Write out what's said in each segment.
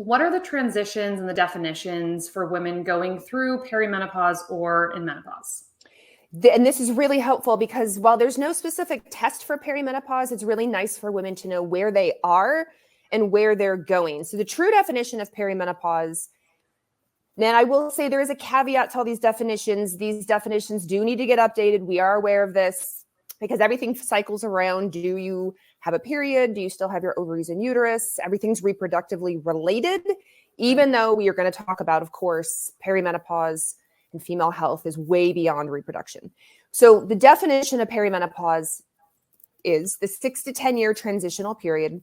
what are the transitions and the definitions for women going through perimenopause or in menopause? And this is really helpful because while there's no specific test for perimenopause, it's really nice for women to know where they are and where they're going. So the true definition of perimenopause, and I will say there is a caveat to all these definitions. These definitions do need to get updated. We are aware of this because everything cycles around. Do you have a period? Do you still have your ovaries and uterus? Everything's reproductively related, even though we are going to talk about, of course, perimenopause and female health is way beyond reproduction. So the definition of perimenopause is the 6 to 10 year transitional period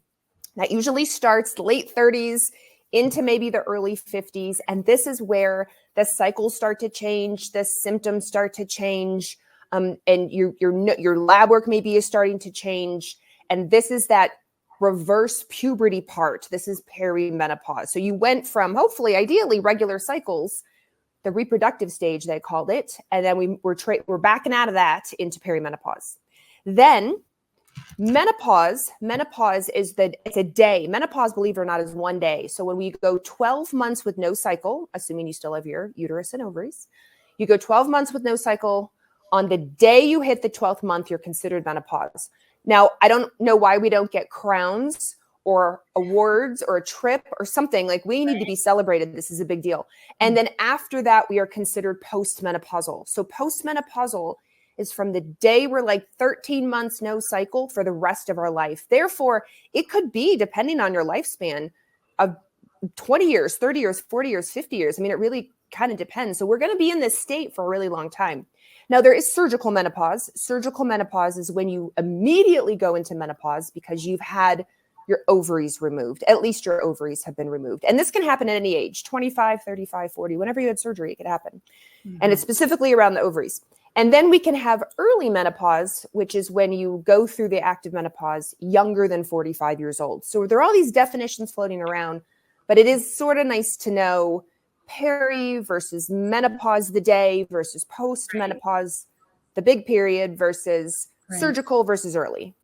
that usually starts late 30s into maybe the early 50s. And this is where the cycles start to change, the symptoms start to change, and your lab work maybe is starting to change. And this is that reverse puberty part. This is perimenopause. So you went from hopefully, ideally, regular cycles, the reproductive stage, they called it. And then we're backing out of that into perimenopause. Then menopause is it's a day. Menopause, believe it or not, is 1 day. So when we go 12 months with no cycle, assuming you still have your uterus and ovaries, you go 12 months with no cycle. On the day you hit the 12th month, you're considered menopause. Now, I don't know why we don't get crowns or awards or a trip or something. Like, we need to be celebrated. This is a big deal. And then after that, we are considered postmenopausal. So postmenopausal is from the day we're like 13 months, no cycle for the rest of our life. Therefore, it could be, depending on your lifespan, of 20 years, 30 years, 40 years, 50 years. I mean, it really kind of depends. So we're going to be in this state for a really long time. Now, there is surgical menopause. Surgical menopause is when you immediately go into menopause because you've had your ovaries removed. At least your ovaries have been removed. And this can happen at any age, 25, 35, 40, whenever you had surgery, it could happen. Mm-hmm. And it's specifically around the ovaries. And then we can have early menopause, which is when you go through the active menopause younger than 45 years old. So there are all these definitions floating around, but it is sort of nice to know peri versus menopause, the day versus post-menopause, the big period versus surgical versus early.